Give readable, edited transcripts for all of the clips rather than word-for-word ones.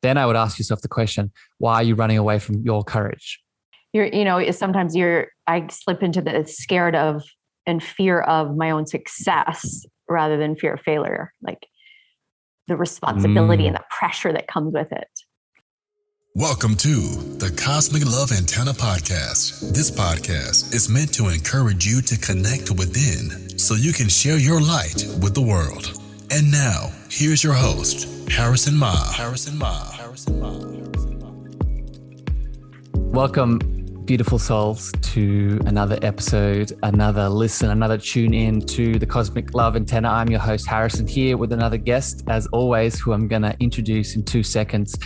Then I would ask yourself the question, why are you running away from your courage? Sometimes I slip into the scared of and fear of my own success rather than fear of failure, like the responsibility and the pressure that comes with it. Welcome to the Cosmic Love Antenna Podcast. This podcast is meant to encourage you to connect within so you can share your light with the world. And now, here's your host, Harrison Ma. Welcome, beautiful souls, to another episode, another listen, another tune in to the Cosmic Love Antenna. I'm your host, Harrison, here with another guest, as always, who I'm going to introduce in 2 seconds.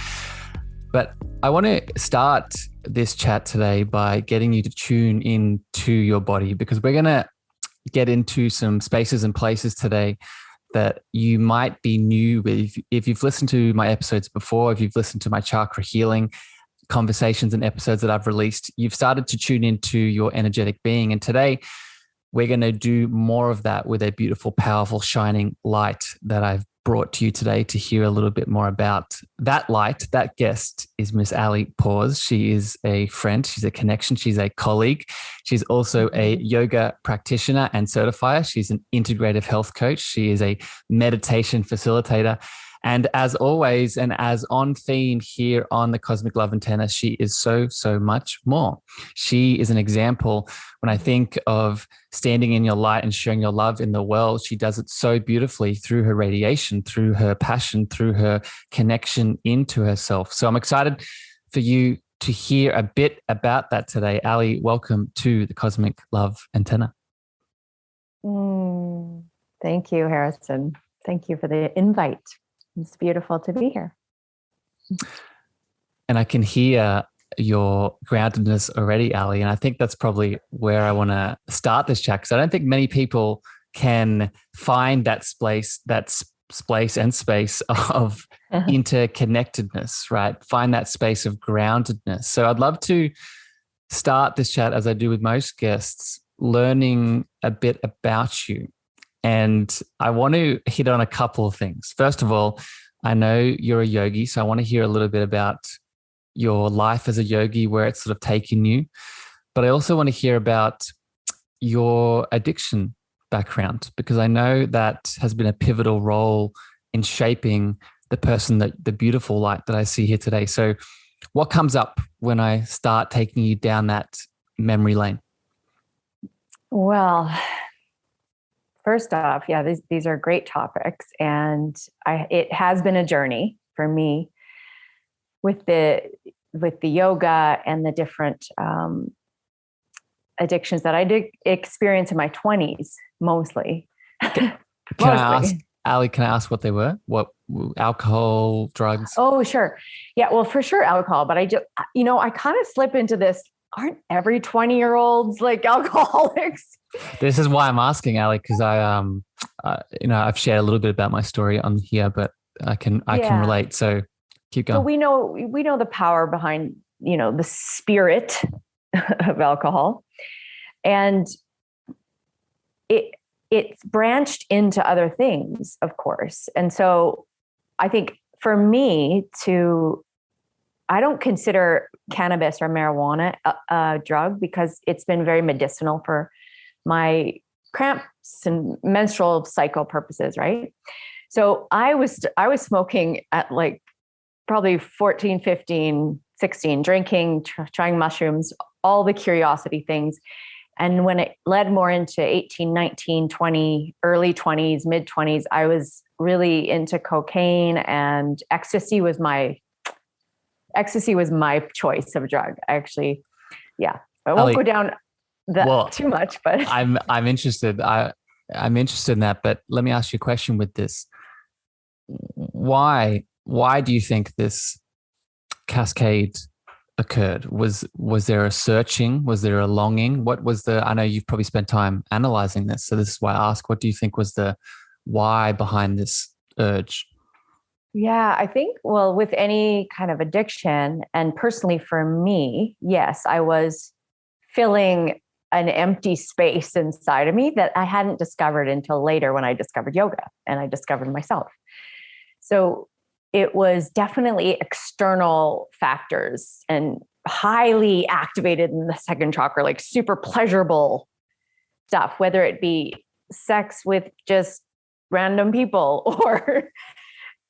But I want to start this chat today by getting you to tune in to your body, because we're going to get into some spaces and places today that you might be new with. If you've listened to my episodes before, if you've listened to my chakra healing conversations and episodes that I've released, you've started to tune into your energetic being. And today we're going to do more of that with a beautiful, powerful, shining light that I've brought to you today to hear a little bit more about. That light, that guest is Miss Aly Paws. She is a friend. She's a connection. She's a colleague. She's also a yoga practitioner and certifier. She's an integrative health coach. She is a meditation facilitator. And as always, and as on theme here on the Cosmic Love Antenna, she is so much more. She is an example. When I think of standing in your light and sharing your love in the world, she does it so beautifully through her radiation, through her passion, through her connection into herself. So I'm excited for you to hear a bit about that today. Aly, welcome to the Cosmic Love Antenna. Thank you, Harrison. Thank you for the invite. It's beautiful to be here. And I can hear your groundedness already, Aly. And I think that's probably where I want to start this chat, because I don't think many people can find that space and space of interconnectedness, right? Find that space of groundedness. So I'd love to start this chat, as I do with most guests, learning a bit about you. And I want to hit on a couple of things. First of all, I know you're a yogi, so I want to hear a little bit about your life as a yogi, where it's sort of taken you. But I also want to hear about your addiction background, because I know that has been a pivotal role in shaping the beautiful light that I see here today. So what comes up when I start taking you down that memory lane? Well, first off, yeah, these are great topics, and it has been a journey for me with the yoga and the different addictions that I did experience in my 20s, mostly. Can I ask what they were? What, alcohol, drugs? Oh, sure. Yeah, well, for sure alcohol, but I kind of slip into this. Aren't every 20-year-olds like alcoholics? This is why I'm asking, Aly, because I've shared a little bit about my story on here, but I can relate. So keep going. So we know the power behind, the spirit of alcohol, and it's branched into other things, of course. And so I think for me I don't consider cannabis or marijuana a drug, because it's been very medicinal for my cramps and menstrual cycle purposes, right? So I was smoking at like probably 14, 15, 16, drinking, trying mushrooms, all the curiosity things. And when it led more into 18, 19, 20, early 20s, mid 20s, I was really into cocaine, and ecstasy was my choice of drug. Actually, yeah. I won't go down too much, but I'm interested. I'm interested in that. But let me ask you a question with this. Why do you think this cascade occurred? Was there a searching? Was there a longing? I know you've probably spent time analyzing this, so this is why I ask, what do you think was the why behind this urge? Yeah, I think, well, with any kind of addiction, and personally for me, yes, I was filling an empty space inside of me that I hadn't discovered until later, when I discovered yoga and I discovered myself. So it was definitely external factors and highly activated in the second chakra, like super pleasurable stuff, whether it be sex with just random people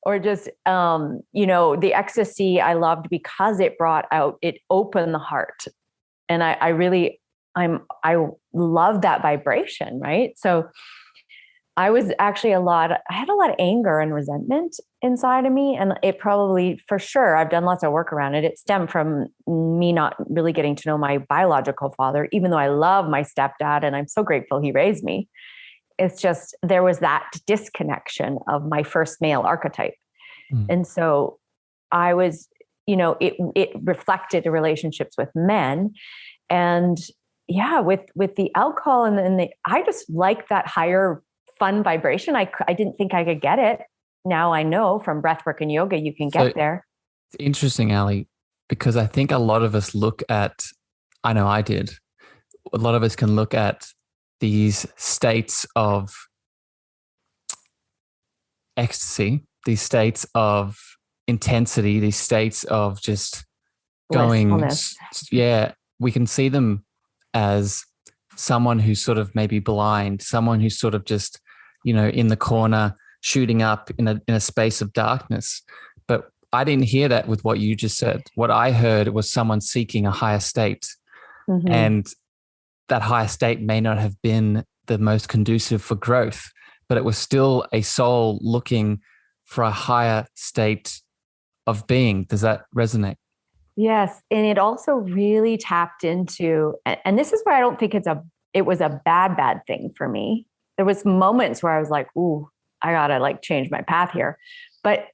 or just, the ecstasy I loved because it opened the heart. And I love that vibration. Right. So I had a lot of anger and resentment inside of me. And it probably, for sure, I've done lots of work around it. It stemmed from me not really getting to know my biological father, even though I love my stepdad and I'm so grateful he raised me. It's just, there was that disconnection of my first male archetype. And so I was, it reflected the relationships with men. And yeah, with the alcohol I just like that higher fun vibration. I didn't think I could get it. Now I know from breathwork and yoga, you can get there. It's interesting, Aly, because I think a lot of us I know I did. A lot of us can look at these states of ecstasy, these states of intensity, these states of just going, we can see them as someone who's sort of maybe blind, someone who's sort of just, in the corner shooting up in a space of darkness. But I didn't hear that with what you just said. What I heard was someone seeking a higher state. Mm-hmm. And that higher state may not have been the most conducive for growth, but it was still a soul looking for a higher state of being. Does that resonate? Yes. And it also really tapped into, and this is why I don't think it was a bad thing for me. There was moments where I was like, ooh, I gotta change my path here. But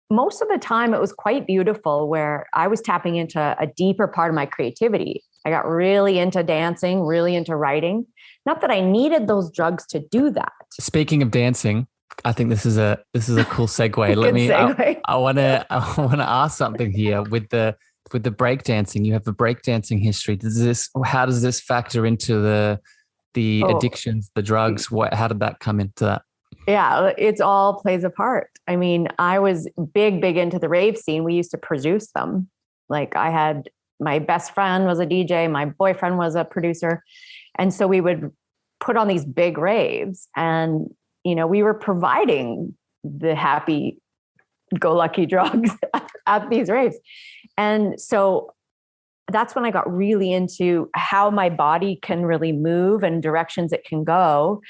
most of the time it was quite beautiful, where I was tapping into a deeper part of my creativity. I got really into dancing, really into writing. Not that I needed those drugs to do that. Speaking of dancing, I think this is a cool segue. I want to ask something here with the breakdancing. You have a breakdancing history. How does this factor into the addictions, the drugs? How did that come into that? Yeah, it all plays a part. I mean, I was big into the rave scene. We used to produce them. Like, I had, my best friend was a DJ, my boyfriend was a producer. And so we would put on these big raves, and, we were providing the happy-go-lucky drugs at these raves. And so that's when I got really into how my body can really move and directions it can go.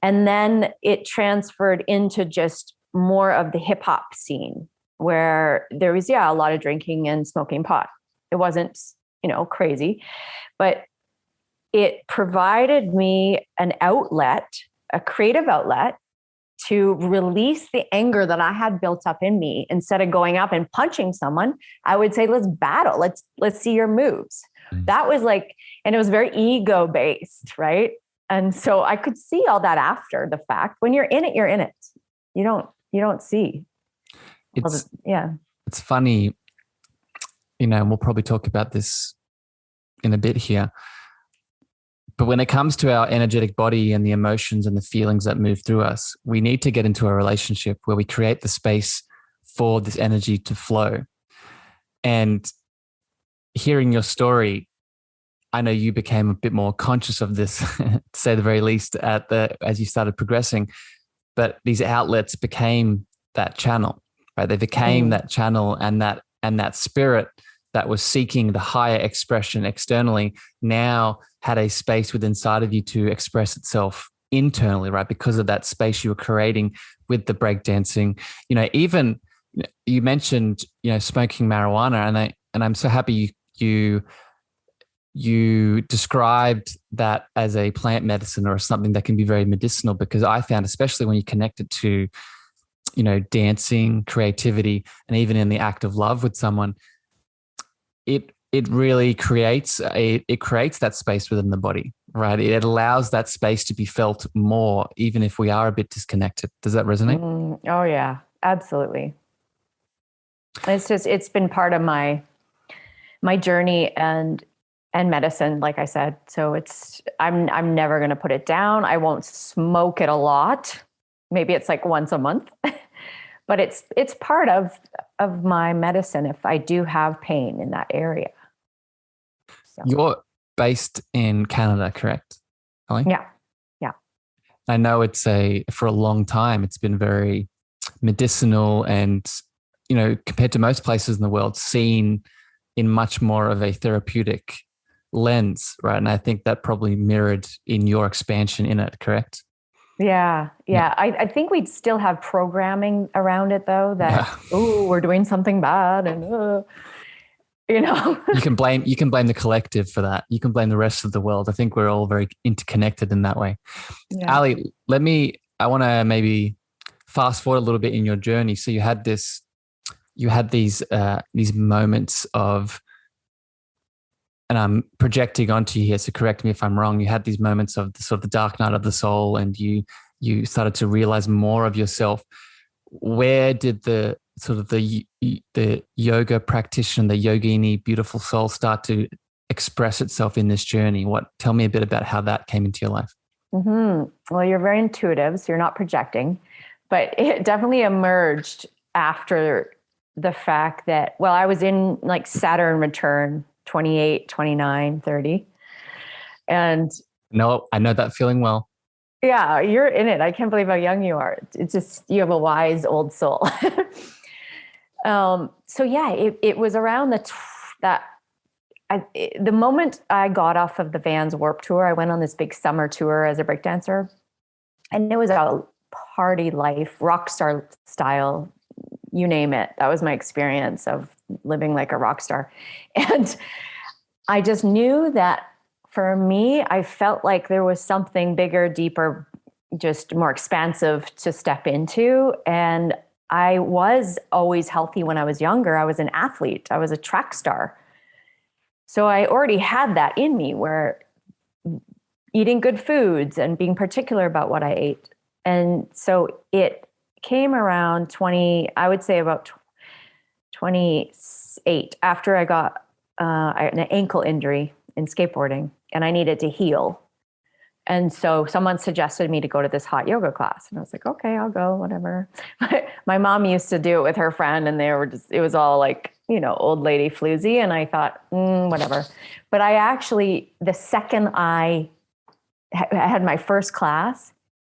And then it transferred into just more of the hip hop scene, where there was, a lot of drinking and smoking pot. It wasn't, crazy, but it provided me an outlet, a creative outlet, to release the anger that I had built up in me. Instead of going up and punching someone, I would say, let's battle. Let's see your moves. Mm-hmm. That was and it was very ego based, right? And so I could see all that after the fact. When you're in it, you're in it. You don't see. It's funny, and we'll probably talk about this in a bit here. But when it comes to our energetic body and the emotions and the feelings that move through us, we need to get into a relationship where we create the space for this energy to flow. And hearing your story, I know you became a bit more conscious of this, to say the very least, as you started progressing. But these outlets became that channel, right? They became that channel, and that spirit that was seeking the higher expression externally now had a space within inside of you to express itself internally, right? Because of that space you were creating with the breakdancing. Even you mentioned, smoking marijuana, and I'm so happy you described that as a plant medicine or something that can be very medicinal, because I found, especially when you connect it to, dancing, creativity, and even in the act of love with someone, it really creates that space within the body, right? It allows that space to be felt more, even if we are a bit disconnected. Does that resonate? Oh yeah, absolutely. It's been part of my journey and medicine, like I said. So I'm never going to put it down. I won't smoke it a lot. Maybe it's once a month, but it's part of my medicine if I do have pain in that area. So. You're based in Canada, correct, Aly? Yeah. I know for a long time, it's been very medicinal and, compared to most places in the world, seen in much more of a therapeutic lens, right? And I think that probably mirrored in your expansion in it, correct? Yeah. I think we'd still have programming around it though, that, we're doing something bad and, You can blame the collective for that. You can blame the rest of the world. I think we're all very interconnected in that way. Yeah. Aly, I want to maybe fast forward a little bit in your journey. So you had these moments of, and I'm projecting onto you here, so correct me if I'm wrong. You had these moments of the sort of the dark night of the soul, and you started to realize more of yourself. Where did the yoga practitioner, the yogini, beautiful soul, start to express itself in this journey? Tell me a bit about how that came into your life. Mm-hmm. Well, you're very intuitive, so you're not projecting, but it definitely emerged after the fact that, I was in like Saturn return, 28, 29, 30. And no, I know that feeling well. Yeah, you're in it. I can't believe how young you are. It's just, you have a wise old soul. So yeah, it was around the moment I got off of the Vans Warped Tour. I went on this big summer tour as a breakdancer, and it was a party life, rock star style, you name it. That was my experience of living like a rock star. And I just knew that for me, I felt like there was something bigger, deeper, just more expansive to step into. And I was always healthy when I was younger. I was an athlete. I was a track star. So I already had that in me, where eating good foods and being particular about what I ate. And so it came around I would say about 28, after I got an ankle injury in skateboarding, and I needed to heal. And so someone suggested me to go to this hot yoga class. And I was like, okay, I'll go, whatever. My mom used to do it with her friend, and it was all like, old lady floozy. And I thought, whatever. But I actually, the second I had my first class,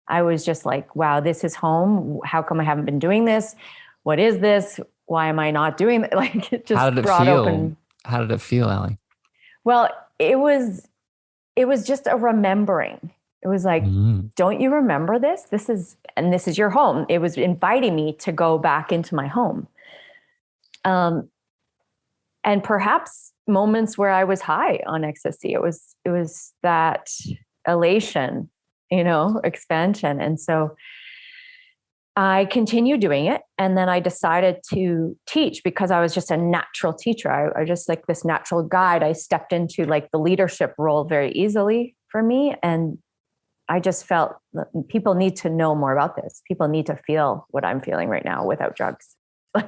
I was just like, wow, this is home. How come I haven't been doing this? What is this? Why am I not doing it? Like, it just brought open. How did it feel, Aly? Well, it was just a remembering. It was like, don't you remember this? This is your home. It was inviting me to go back into my home. And perhaps moments where I was high on ecstasy. It was that elation, expansion. And so I continued doing it. And then I decided to teach, because I was just a natural teacher. I just like this natural guide. I stepped into like the leadership role very easily for me. And I just felt that people need to know more about this. People need to feel what I'm feeling right now without drugs. I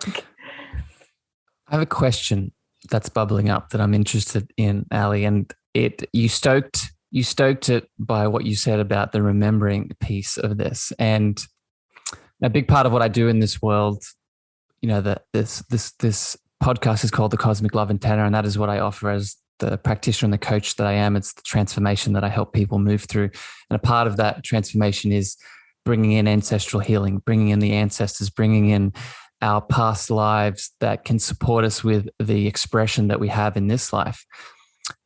have a question that's bubbling up that I'm interested in, Aly, and you stoked it by what you said about the remembering piece of this. And a big part of what I do in this world, that this podcast is called The Cosmic Love Antenna, and that is what I offer as the practitioner and the coach that I am. It's the transformation that I help people move through. And a part of that transformation is bringing in ancestral healing, bringing in the ancestors, bringing in our past lives that can support us with the expression that we have in this life.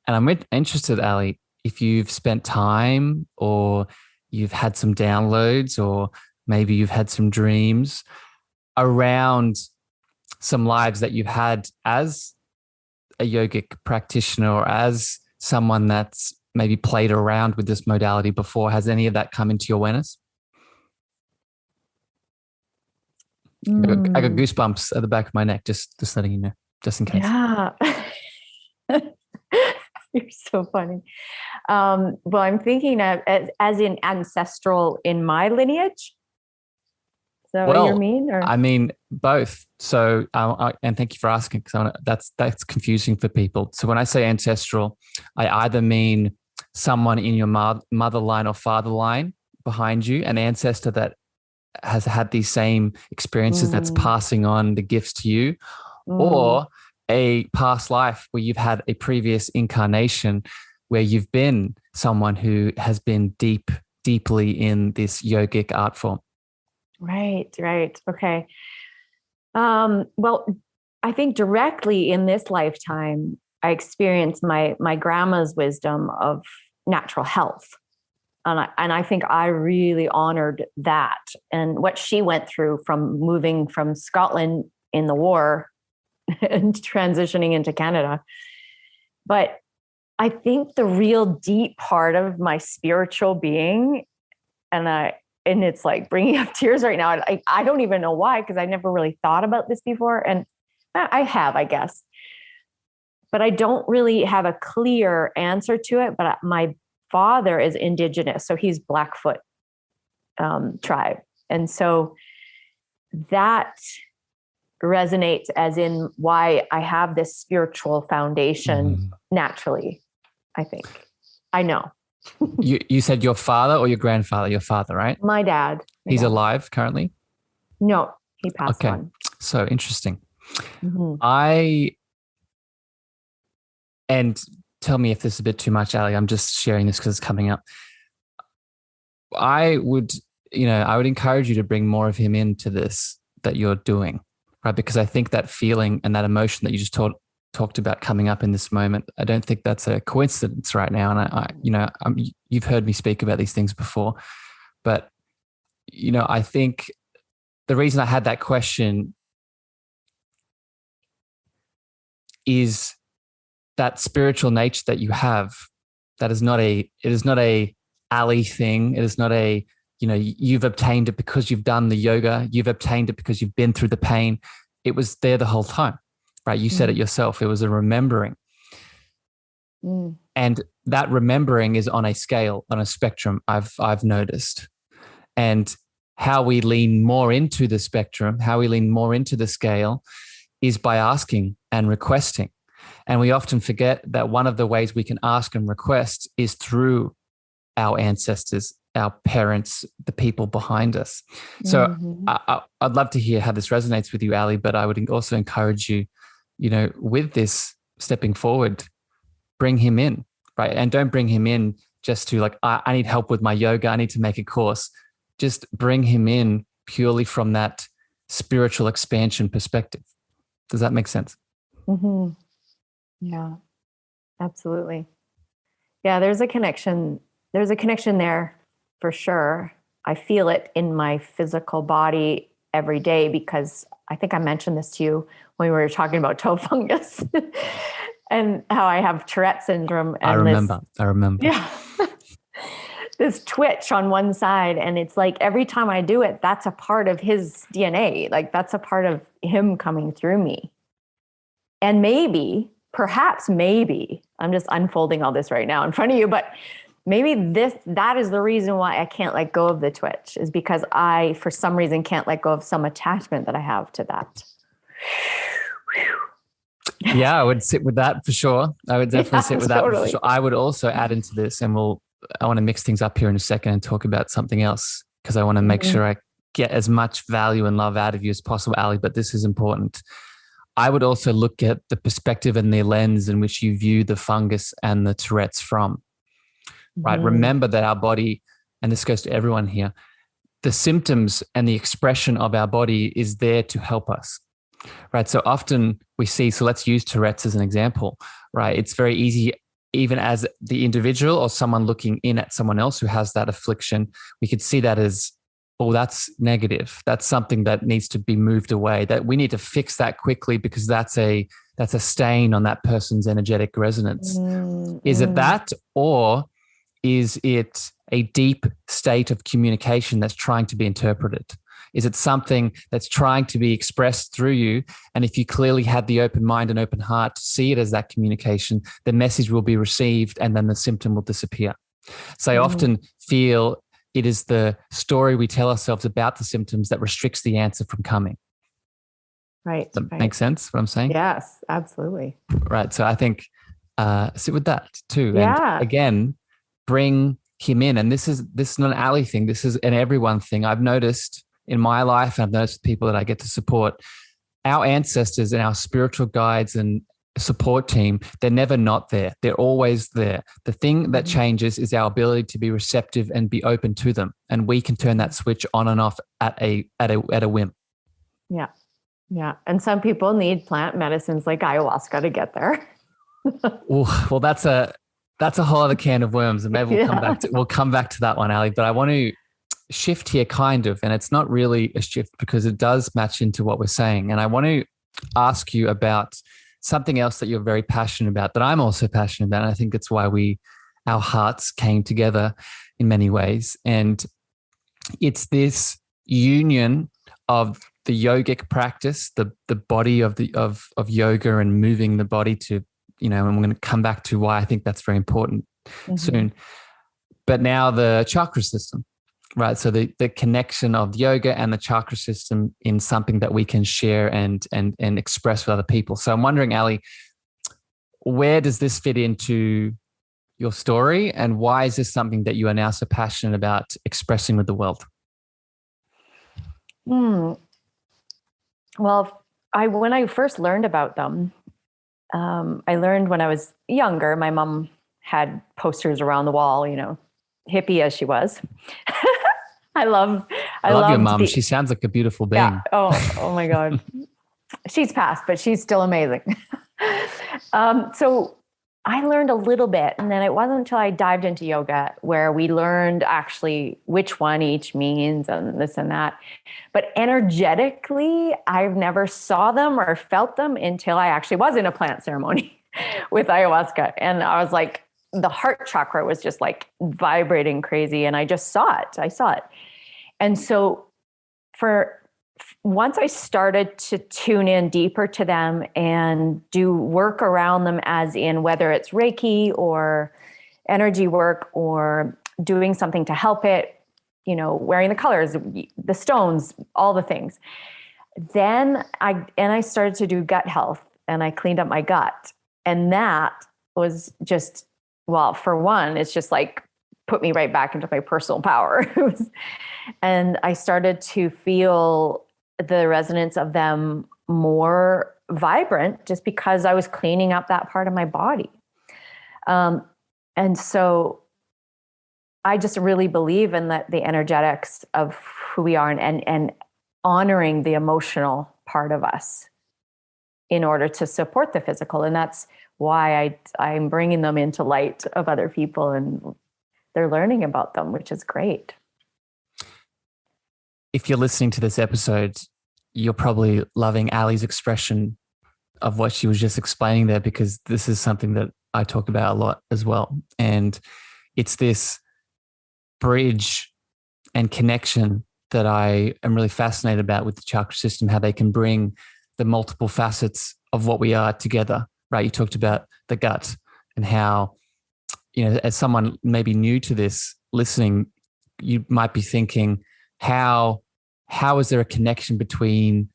And I'm interested, Aly, if you've spent time, or you've had some downloads, or maybe you've had some dreams around some lives that you've had as a yogic practitioner, or as someone that's maybe played around with this modality before. Has any of that come into your awareness? I got goosebumps at the back of my neck, just letting you know, just in case. Yeah. You're so funny. Well, I'm thinking of as in ancestral in my lineage. Is that what you mean? Or? I mean both. So, and thank you for asking, because that's confusing for people. So when I say ancestral, I either mean someone in your mother line or father line behind you, an ancestor that has had these same experiences that's passing on the gifts to you, or a past life where you've had a previous incarnation where you've been someone who has been deeply in this yogic art form. Right. Okay. Well, I think directly in this lifetime, I experienced my grandma's wisdom of natural health. And I think I really honored that and what she went through from moving from Scotland in the war and transitioning into Canada. But I think the real deep part of my spiritual being, and it's like bringing up tears right now. I don't even know why, because I never really thought about this before. And I have, I guess, but I don't really have a clear answer to it. But my father is Indigenous, so he's Blackfoot tribe. And so that resonates as in why I have this spiritual foundation naturally, I think. I know. You said your father or your grandfather? Your father, right? My dad. He's alive currently? No, he passed on. So interesting. Mm-hmm. And tell me if this is a bit too much, Aly. I'm just sharing this because it's coming up. I would encourage you to bring more of him into this that you're doing, right? Because I think that feeling and that emotion that you just talked about coming up in this moment, I don't think that's a coincidence right now. And you've heard me speak about these things before, but I think the reason I had that question is that spiritual nature that you have. It is not a Aly thing. It is not a, you've obtained it because you've done the yoga. You've obtained it because you've been through the pain. It was there the whole time, right? You said it yourself. It was a remembering. And that remembering is on a scale, on a spectrum, I've noticed. And how we lean more into the spectrum, how we lean more into the scale is by asking and requesting. And we often forget that one of the ways we can ask and request is through our ancestors, our parents, the people behind us. So I'd love to hear how this resonates with you, Aly, but I would also encourage you, with this stepping forward, bring him in, right? And don't bring him in just to like, I need help with my yoga. I need to make a course. Just bring him in purely from that spiritual expansion perspective. Does that make sense? Mm-hmm. Yeah, absolutely. Yeah, there's a connection. There's a connection there for sure. I feel it in my physical body every day because I think I mentioned this to you when we were talking about toe fungus and how I have Tourette syndrome. And I remember. Yeah. This twitch on one side. And it's like every time I do it, that's a part of his DNA. Like that's a part of him coming through me. And perhaps I'm just unfolding all this right now in front of you, but maybe that is the reason why I can't let go of the twitch, is because I, for some reason, can't let go of some attachment that I have to that. Yeah, I would sit with that for sure. I would definitely sit with that for sure. I would also add into this, and I want to mix things up here in a second and talk about something else, because I want to make sure I get as much value and love out of you as possible, Aly, but this is important. I would also look at the perspective and the lens in which you view the fungus and the Tourette's from, right? Remember that our body, and this goes to everyone here, the symptoms and the expression of our body is there to help us, right? So often we see, so let's use Tourette's as an example, right? It's very easy, even as the individual or someone looking in at someone else who has that affliction, we could see that as, oh, that's negative. That's something that needs to be moved away, that we need to fix that quickly because that's a stain on that person's energetic resonance. Is it that, or is it a deep state of communication that's trying to be interpreted? Is it something that's trying to be expressed through you? And if you clearly had the open mind and open heart to see it as that communication, the message will be received and then the symptom will disappear. So I often feel it is the story we tell ourselves about the symptoms that restricts the answer from coming. Right. Does that make sense, what I'm saying? Yes, absolutely. Right. So I think sit with that too. Yeah. And again, bring him in. And this is not an Aly thing. This is an everyone thing. I've noticed in my life, and I've noticed people that I get to support, our ancestors and our spiritual guides and support team, they're never not there. They're always there. The thing that changes is our ability to be receptive and be open to them. And we can turn that switch on and off at a whim. Yeah. Yeah. And some people need plant medicines like ayahuasca to get there. Well, that's a whole other can of worms, and maybe we'll come back to that one, Aly. But I want to shift here kind of, and it's not really a shift because it does match into what we're saying. And I want to ask you about something else that you're very passionate about, that I'm also passionate about. And I think it's why our hearts came together in many ways. And it's this union of the yogic practice, the body of yoga and moving the body to, and we're going to come back to why I think that's very important soon. But now the chakra system, right? So the connection of yoga and the chakra system in something that we can share and express with other people. So I'm wondering, Aly, where does this fit into your story, and why is this something that you are now so passionate about expressing with the world? Well, when I first learned about them, I learned when I was younger. My mom had posters around the wall, hippie as she was. I love your mom. She sounds like a beautiful being. Yeah. Oh my God. She's passed, but she's still amazing. So I learned a little bit, and then it wasn't until I dived into yoga where we learned actually which one each means and this and that. But energetically, I've never saw them or felt them until I actually was in a plant ceremony with ayahuasca. And I was like, the heart chakra was just like vibrating crazy. And I just saw it. I saw it. And so once I started to tune in deeper to them and do work around them, as in whether it's Reiki or energy work or doing something to help it, wearing the colors, the stones, all the things. Then I started to do gut health, and I cleaned up my gut. And that was just, well, for one, it's just like put me right back into my personal power. And I started to feel the resonance of them more vibrant just because I was cleaning up that part of my body. And so I just really believe in the energetics of who we are and honoring the emotional part of us in order to support the physical. And that's why I'm bringing them into light of other people, and they're learning about them, which is great. If you're listening to this episode, you're probably loving Aly's expression of what she was just explaining there, because this is something that I talk about a lot as well. And it's this bridge and connection that I am really fascinated about with the chakra system, how they can bring the multiple facets of what we are together, right? You talked about the gut and how, as someone maybe new to this listening, you might be thinking, how is there a connection between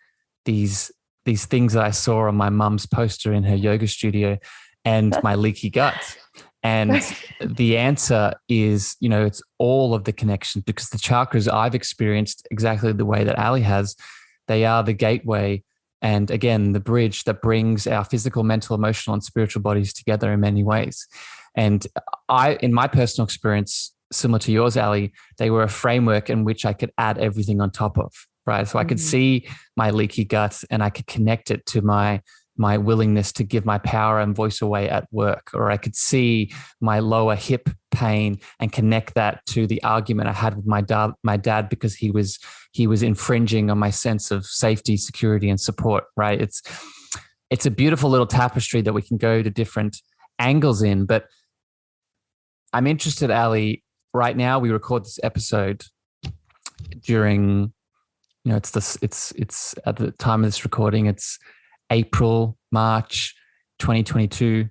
these things that I saw on my mum's poster in her yoga studio and my leaky gut? And the answer is, it's all of the connection, because the chakras I've experienced exactly the way that Aly has. They are the gateway and, again, the bridge that brings our physical, mental, emotional, and spiritual bodies together in many ways. And in my personal experience, similar to yours, Aly, they were a framework in which I could add everything on top of, right? So I could see my leaky gut and I could connect it to my willingness to give my power and voice away at work, or I could see my lower hip pain and connect that to the argument I had with my dad because he was infringing on my sense of safety, security, and support, right? It's a beautiful little tapestry that we can go to different angles in. But I'm interested, Aly, right now we record this episode during, it's at the time of this recording, it's April, March 2022,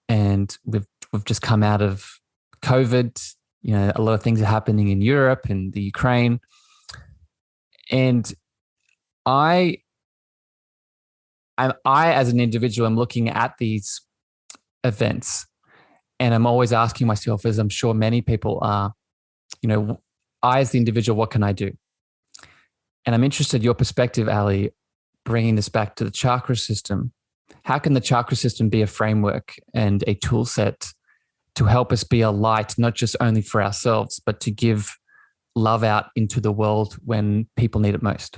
and we've just come out of COVID. A lot of things are happening in Europe and the Ukraine, and I as an individual am looking at these events, and I'm always asking myself, as I'm sure many people are, I as the individual, what can I do? And I'm interested in your perspective, Aly, bringing this back to the chakra system. How can the chakra system be a framework and a tool set to help us be a light, not just only for ourselves, but to give love out into the world when people need it most?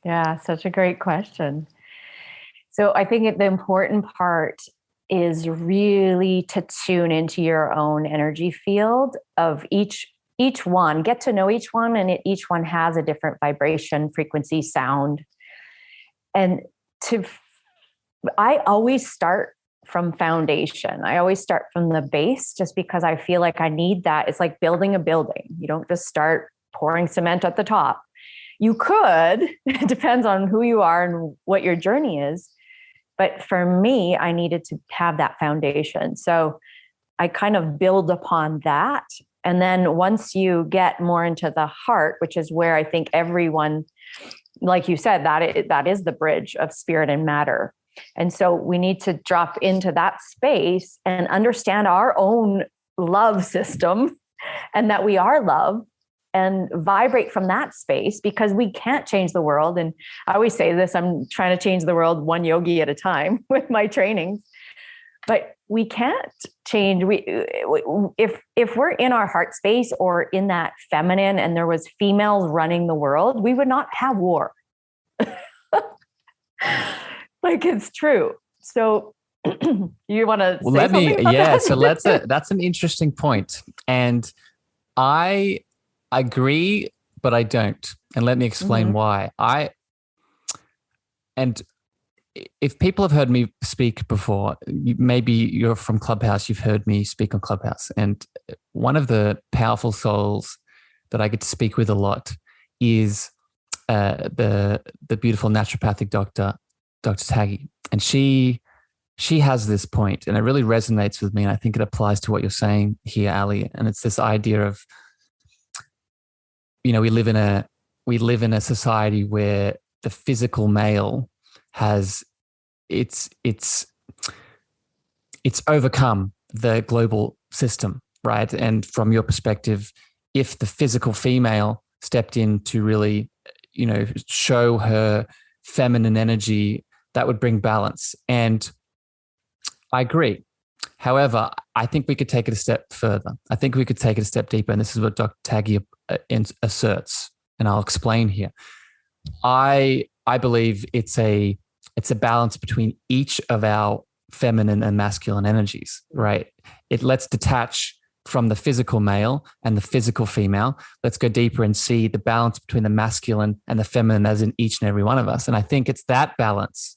Yeah, such a great question. So I think the important part is really to tune into your own energy field of each one, get to know each one, and each one has a different vibration, frequency, sound. And I always start from foundation. I always start from the base just because I feel like I need that. It's like building a building. You don't just start pouring cement at the top. You could, it depends on who you are and what your journey is. But for me, I needed to have that foundation. So I kind of build upon that. And then once you get more into the heart, which is where I think everyone, like you said, that is the bridge of spirit and matter. And so we need to drop into that space and understand our own love system and that we are love, and vibrate from that space, because we can't change the world. And I always say this, I'm trying to change the world one yogi at a time with my trainings, but we can't change. If we're in our heart space or in that feminine and there was females running the world, we would not have war. Like, it's true. So you want to say something about that? So that's an interesting point. And I agree, but I don't. And let me explain why. And if people have heard me speak before, maybe you're from Clubhouse, you've heard me speak on Clubhouse. And one of the powerful souls that I get to speak with a lot is the beautiful naturopathic doctor, Dr. Taggy. And she has this point, and it really resonates with me. And I think it applies to what you're saying here, Aly. And it's this idea of, we live in a society where the physical male has it's overcome the global system, right? And from your perspective, if the physical female stepped in to really, show her feminine energy, that would bring balance. And I agree. However, I think we could take it a step further. I think we could take it a step deeper. And this is what Dr. Taggy asserts, and I'll explain here. I believe it's a balance between each of our feminine and masculine energies, right? Let's detach from the physical male and the physical female. Let's go deeper and see the balance between the masculine and the feminine as in each and every one of us. And I think it's that balance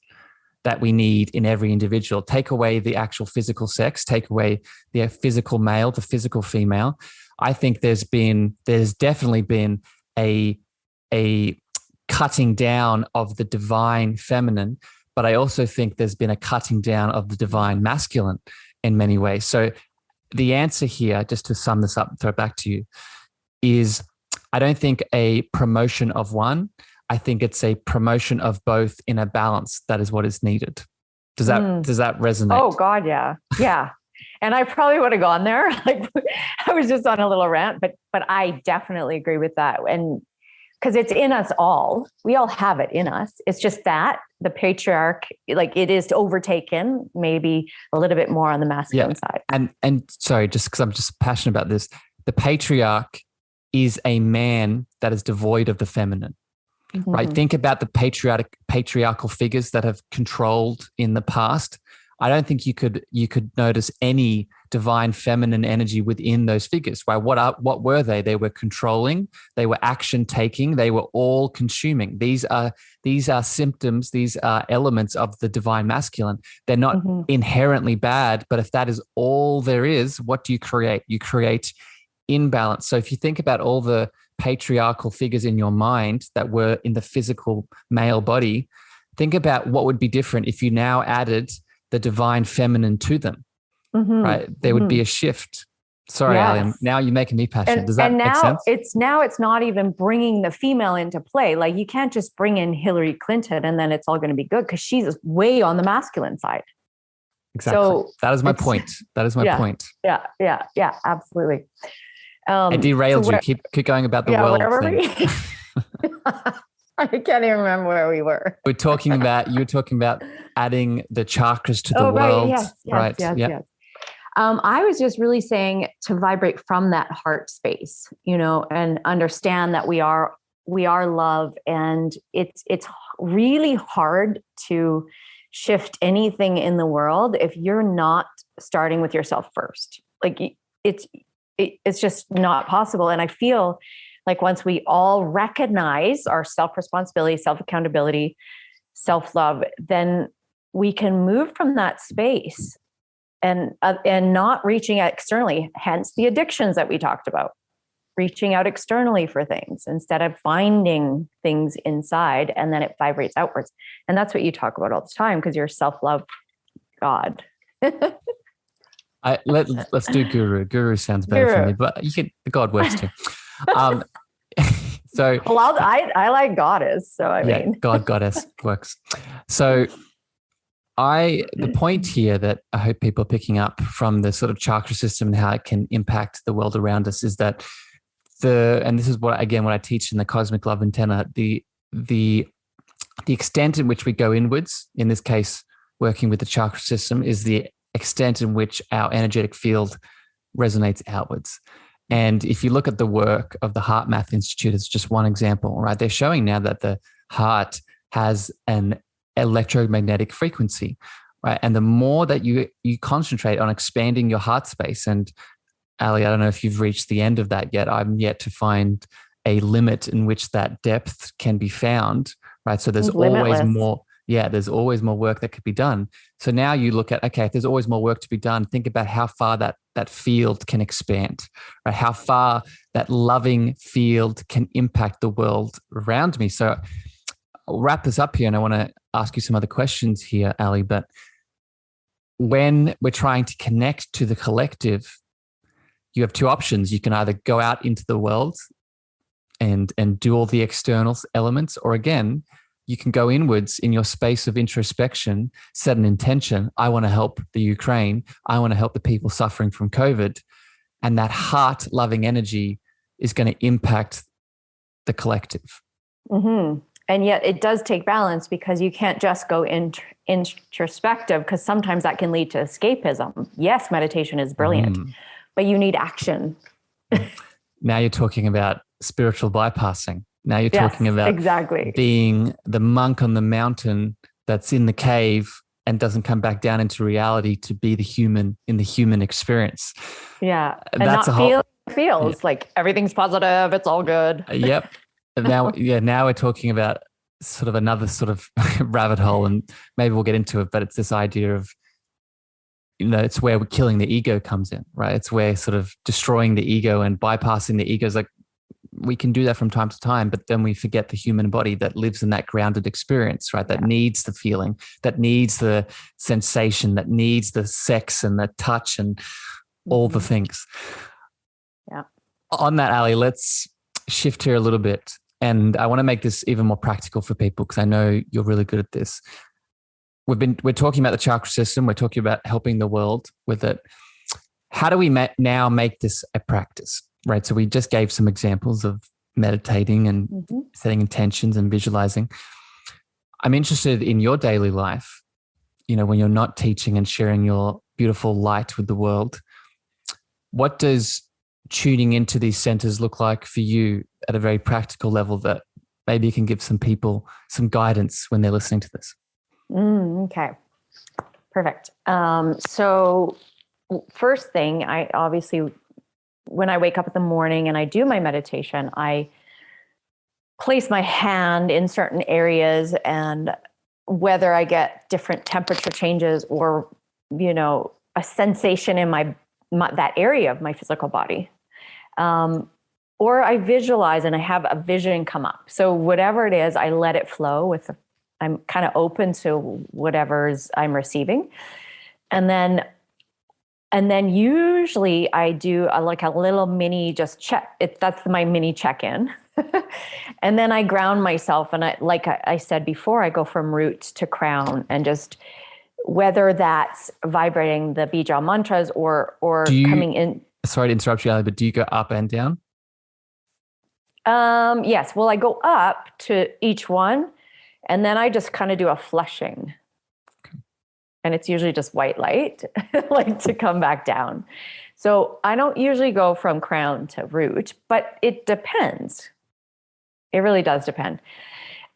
that we need in every individual. Take away the actual physical sex, take away the physical male, the physical female. I think there's definitely been a cutting down of the divine feminine, but I also think there's been a cutting down of the divine masculine in many ways. So the answer here, just to sum this up and throw it back to you, is I don't think a promotion of one. I think it's a promotion of both in a balance. That is what is needed. Does that resonate? Oh God, yeah. Yeah. And I probably would have gone there. Like, I was just on a little rant, but I definitely agree with that. And because it's in us all, we all have it in us. It's just that the patriarch, like, it is overtaken maybe a little bit more on the masculine side. And sorry, just because I'm just passionate about this, the patriarch is a man that is devoid of the feminine. Right? Think about the patriarchal figures that have controlled in the past. I don't think you could notice any divine feminine energy within those figures. Right? What were they? They were controlling. They were action taking. They were all consuming. These are symptoms. These are elements of the divine masculine. They're not inherently bad, but if that is all there is, what do you create? You create imbalance. So if you think about all the patriarchal figures in your mind that were in the physical male body, think about what would be different if you now added the divine feminine to them, right? There would be a shift. Sorry, Aly, now you're making me passionate. Does that make sense? It's not even bringing the female into play. Like, you can't just bring in Hillary Clinton and then it's all going to be good, because she's way on the masculine side. Exactly. So that is my point. That is my point. Yeah, absolutely. I derailed you. Keep going about the world thing. I can't even remember where we were. You were talking about adding the chakras to the world. Right. Yes. Right. Yes. I was just really saying to vibrate from that heart space, and understand that we are love. And it's really hard to shift anything in the world if you're not starting with yourself first. Like it's just not possible. And I feel like once we all recognize our self-responsibility, self-accountability, self-love, then we can move from that space and not reaching out externally, hence the addictions that we talked about, reaching out externally for things instead of finding things inside, and then it vibrates outwards. And that's what you talk about all the time, because you're self-love God. Let's do guru. Guru sounds better for me, but God works too. So I like goddess. So I mean, goddess works. So the point here that I hope people are picking up from the sort of chakra system and how it can impact the world around us is that and this is what I teach in the Cosmic Love Antenna, the extent in which we go inwards, in this case, working with the chakra system, is the extent in which our energetic field resonates outwards. And if you look at the work of the Heart Math Institute, it's just one example, right? They're showing now that the heart has an electromagnetic frequency, right? And the more that you concentrate on expanding your heart space, and Aly, I don't know if you've reached the end of that yet. I'm yet to find a limit in which that depth can be found, right? So there's always more. Yeah, there's always more work that could be done. So now you look at, okay, if there's always more work to be done, think about how far that field can expand, right? How far that loving field can impact the world around me. So I'll wrap this up here, and I want to ask you some other questions here, Aly. But when we're trying to connect to the collective, you have two options. You can either go out into the world and do all the external elements, or again, you can go inwards in your space of introspection, set an intention. I want to help the Ukraine. I want to help the people suffering from COVID. And that heart loving energy is going to impact the collective. Mm-hmm. And yet it does take balance, because you can't just go introspective, because sometimes that can lead to escapism. Yes, meditation is brilliant, but you need action. Now you're talking about spiritual bypassing. Now you're talking about exactly being the monk on the mountain that's in the cave and doesn't come back down into reality to be the human in the human experience. Yeah. And that's not feels like everything's positive. It's all good. Yep. Now we're talking about sort of another sort of rabbit hole, and maybe we'll get into it, but it's this idea of, it's where killing the ego comes in, right? It's where sort of destroying the ego and bypassing the ego is like, we can do that from time to time, but then we forget the human body that lives in that grounded experience, right? That needs the feeling, that needs the sensation, that needs the sex and the touch and all the things. Yeah. On that, Aly, let's shift here a little bit. And I want to make this even more practical for people, because I know you're really good at this. We're talking about the chakra system. We're talking about helping the world with it. How do we now make this a practice? Right. So we just gave some examples of meditating and setting intentions and visualizing. I'm interested in your daily life, when you're not teaching and sharing your beautiful light with the world. What does tuning into these centers look like for you at a very practical level, that maybe you can give some people some guidance when they're listening to this? Okay. Perfect. So first thing, I obviously, when I wake up in the morning and I do my meditation, I place my hand in certain areas, and whether I get different temperature changes or, a sensation in my that area of my physical body, or I visualize and I have a vision come up. So whatever it is, I let it flow I'm kind of open to whatever's I'm receiving. And then usually I do a little mini just check. That's my mini check-in. And then I ground myself. And I said before, I go from root to crown, and just whether that's vibrating the bija mantras or coming in. Sorry to interrupt you, Aly, but do you go up and down? Yes. Well, I go up to each one and then I just kind of do a flushing. And it's usually just white light, like to come back down. So I don't usually go from crown to root, but it depends. It really does depend.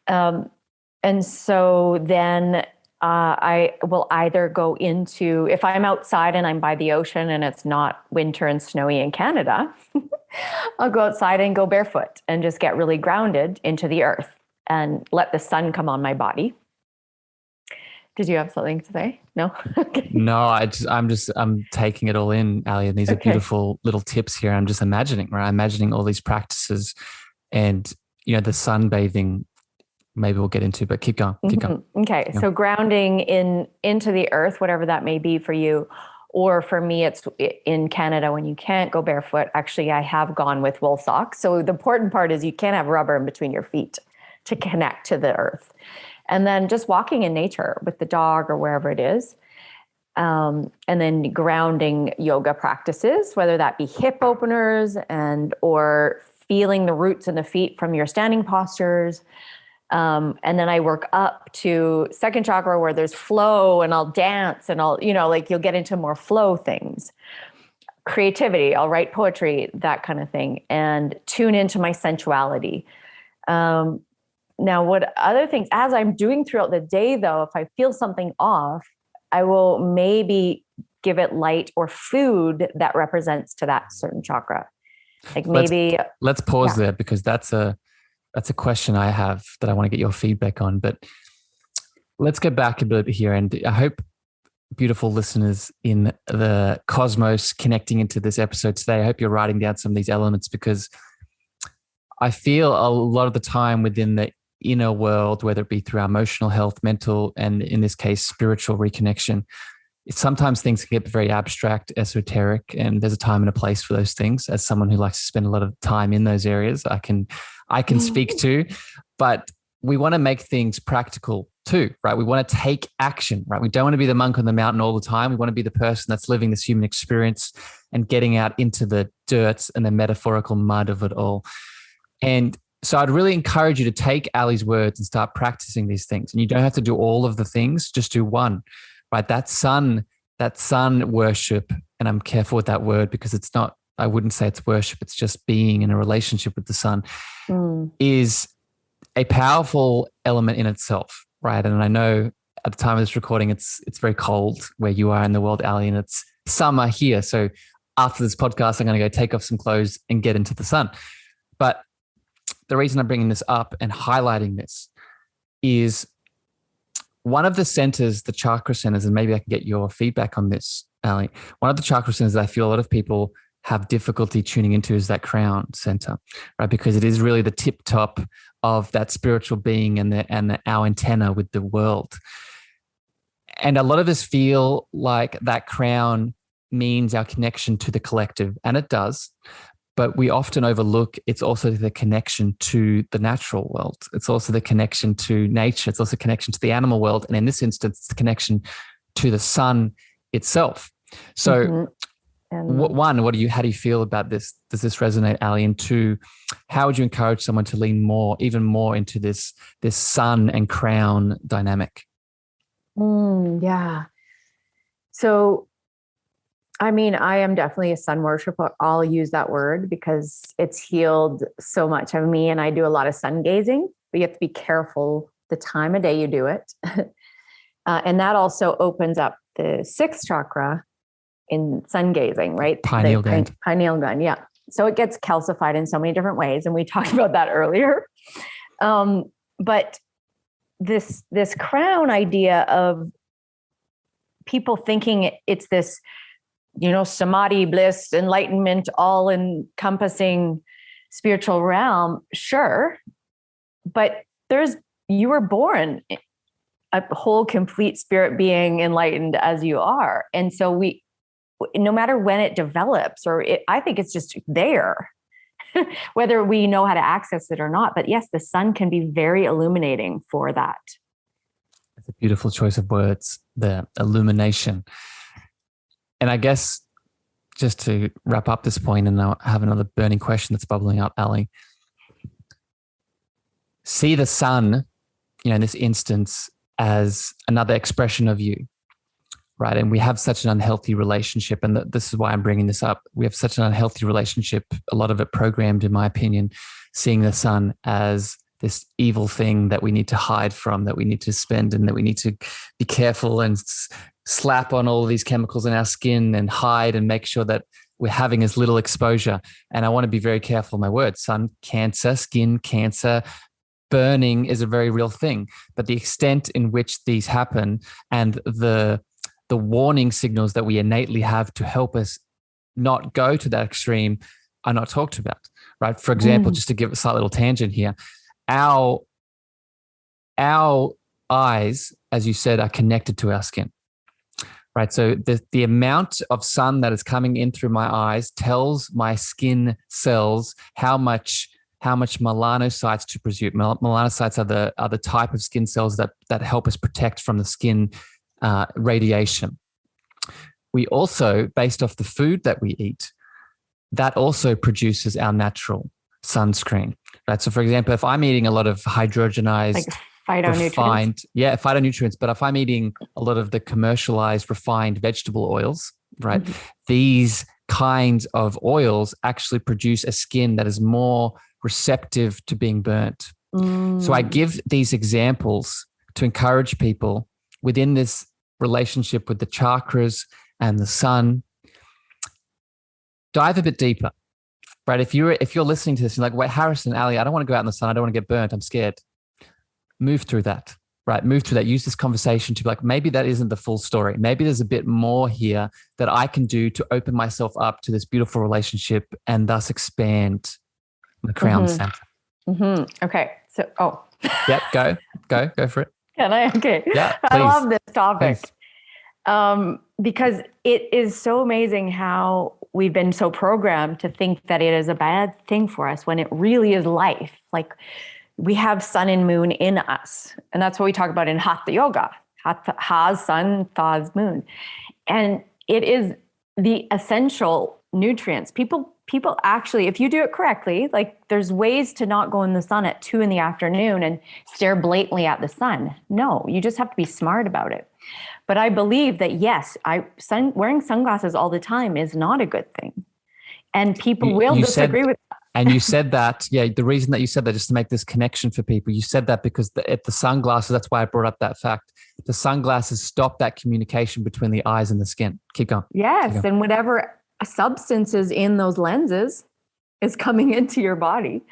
And so then I will either go into, if I'm outside and I'm by the ocean and it's not winter and snowy in Canada, I'll go outside and go barefoot and just get really grounded into the earth and let the sun come on my body. Did you have something to say? No? Okay. No, I'm taking it all in, Aly, and these are beautiful little tips here. I'm just imagining, right? I'm imagining all these practices and, the sunbathing, maybe we'll get into, but keep going. Okay. Yeah. So grounding into the earth, whatever that may be for you, or for me, it's in Canada when you can't go barefoot. Actually, I have gone with wool socks. So the important part is you can't have rubber in between your feet to connect to the earth. And then just walking in nature with the dog or wherever it is. And then grounding yoga practices, whether that be hip openers or feeling the roots in the feet from your standing postures. And then I work up to second chakra where there's flow and I'll dance and I'll, like you'll get into more flow things. Creativity, I'll write poetry, that kind of thing, and tune into my sensuality. Now, what other things, as I'm doing throughout the day, though, if I feel something off, I will maybe give it light or food that represents to that certain chakra. Like maybe let's pause there, because that's a question I have that I want to get your feedback on. But let's get back a bit here, and I hope beautiful listeners in the cosmos connecting into this episode today, I hope you're writing down some of these elements, because I feel a lot of the time within the inner world, whether it be through our emotional health, mental, and in this case, spiritual reconnection, sometimes things can get very abstract, esoteric, and there's a time and a place for those things. As someone who likes to spend a lot of time in those areas, I can speak to, but we want to make things practical too, right? We want to take action, right? We don't want to be the monk on the mountain all the time. We want to be the person that's living this human experience and getting out into the dirt and the metaphorical mud of it all. And so I'd really encourage you to take Aly's words and start practicing these things. And you don't have to do all of the things, just do one, right? That sun worship, and I'm careful with that word because it's not, I wouldn't say it's worship, it's just being in a relationship with the sun, is a powerful element in itself, right? And I know at the time of this recording, it's very cold where you are in the world, Aly, and it's summer here. So after this podcast, I'm going to go take off some clothes and get into the sun. But the reason I'm bringing this up and highlighting this is one of the centers, the chakra centers, and maybe I can get your feedback on this, Aly. One of the chakra centers that I feel a lot of people have difficulty tuning into is that crown center, right? Because it is really the tip top of that spiritual being and our antenna with the world. And a lot of us feel like that crown means our connection to the collective, and it does. But we often overlook it's also the connection to the natural world. It's also the connection to nature. It's also a connection to the animal world. And in this instance, it's the connection to the sun itself. So how do you feel about this? Does this resonate, Aly? And two, how would you encourage someone to lean even more into this sun and crown dynamic? Yeah. So, I mean, I am definitely a sun worshiper. I'll use that word because it's healed so much of me, and I do a lot of sun gazing, but you have to be careful the time of day you do it. And that also opens up the sixth chakra in sun gazing, right? Pineal gland. Pineal gland, yeah. So it gets calcified in so many different ways, and we talked about that earlier. But this crown idea of people thinking it's this, samadhi, bliss, enlightenment, all encompassing spiritual realm. Sure. But you were born a whole complete spirit being, enlightened as you are. And so no matter when it develops, I think it's just there, whether we know how to access it or not. But yes, the sun can be very illuminating for that. That's a beautiful choice of words, the illumination. And I guess just to wrap up this point, and I'll have another burning question that's bubbling up, Aly, see the sun, in this instance, as another expression of you, right? And we have such an unhealthy relationship. And this is why I'm bringing this up. We have such an unhealthy relationship, a lot of it programmed, in my opinion, seeing the sun as this evil thing that we need to hide from, that we need to spend, and that we need to be careful and slap on all of these chemicals in our skin and hide and make sure that we're having as little exposure. And I want to be very careful of my words. Sun cancer, skin cancer, burning is a very real thing. But the extent in which these happen and the warning signals that we innately have to help us not go to that extreme are not talked about, right? For example, just to give a slight little tangent here, our eyes, as you said, are connected to our skin, right? So the amount of sun that is coming in through my eyes tells my skin cells how much melanocytes to produce. Melanocytes are the type of skin cells that help us protect from the skin radiation. We also, based off the food that we eat, that also produces our natural sunscreen, right? So for example, if I'm eating a lot of hydrogenized, like phytonutrients. Phytonutrients, but if I'm eating a lot of the commercialized refined vegetable oils, right? These kinds of oils actually produce a skin that is more receptive to being burnt. So I give these examples to encourage people within this relationship with the chakras and the sun. Dive a bit deeper, right? If you're listening to this and like, wait, Harrison, Aly, I don't want to go out in the sun. I don't want to get burnt. I'm scared. Move through that, right? Move through that. Use this conversation to be like, maybe that isn't the full story. Maybe there's a bit more here that I can do to open myself up to this beautiful relationship and thus expand my crown center. Okay. So, Yep. Go for it. Can I? Okay. Yeah. I love this topic. Please. Because it is so amazing how we've been so programmed to think that it is a bad thing for us when it really is life. Like we have sun and moon in us. And that's what we talk about in Hatha Yoga. Ha's sun, Tha's moon. And it is the essential nutrients. People actually, if you do it correctly, like there's ways to not go in the sun at 2 p.m. and stare blatantly at the sun. No, you just have to be smart about it. But I believe that yes, wearing sunglasses all the time is not a good thing. And people will disagree with that. And you said that, the reason that you said that, just to make this connection for people, you said that because the sunglasses, that's why I brought up that fact. The sunglasses stop that communication between the eyes and the skin. Keep going. Yes, and whatever substances in those lenses is coming into your body,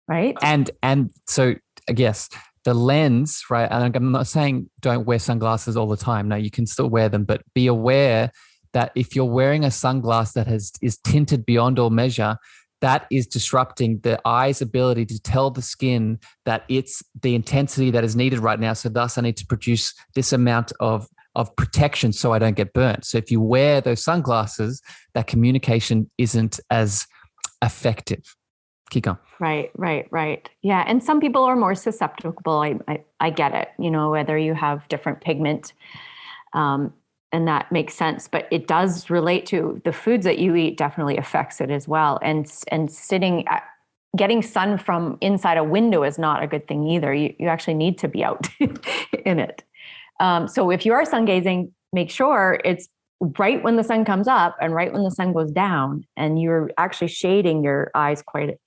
right? And so I guess the lens, right? And I'm not saying don't wear sunglasses all the time. No, you can still wear them, but be aware that if you're wearing a sunglass that is tinted beyond all measure, that is disrupting the eye's ability to tell the skin that it's the intensity that is needed right now. So thus I need to produce this amount of protection so I don't get burnt. So if you wear those sunglasses, that communication isn't as effective. Keep going. Right. Yeah. And some people are more susceptible. I get it, whether you have different pigment, and that makes sense, but it does relate to the foods that you eat definitely affects it as well. And getting sun from inside a window is not a good thing either. You actually need to be out in it. So if you are sun gazing, make sure it's right when the sun comes up and right when the sun goes down, and you're actually shading your eyes quite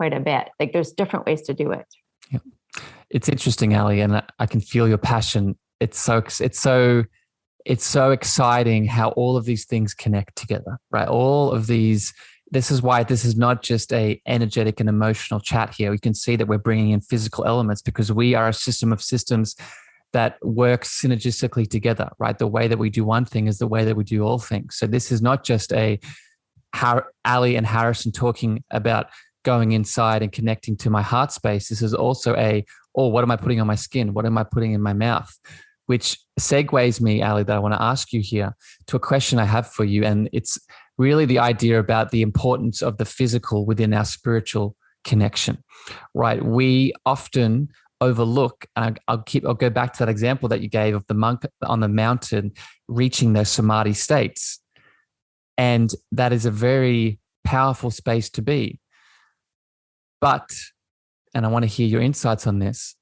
a bit. Like there's different ways to do it. Yeah. It's interesting, Aly, and I can feel your passion. It's so exciting how all of these things connect together, right? All of these, this is why this is not just a energetic and emotional chat here. We can see that we're bringing in physical elements because we are a system of systems that work synergistically together, right? The way that we do one thing is the way that we do all things. So this is not just Aly and Harrison talking about going inside and connecting to my heart space. This is also what am I putting on my skin? What am I putting in my mouth? Which segues me, Aly, that I want to ask you here to a question I have for you. And it's really the idea about the importance of the physical within our spiritual connection, right? We often overlook, and I'll go back to that example that you gave of the monk on the mountain reaching those samadhi states. And that is a very powerful space to be. But and I want to hear your insights on this,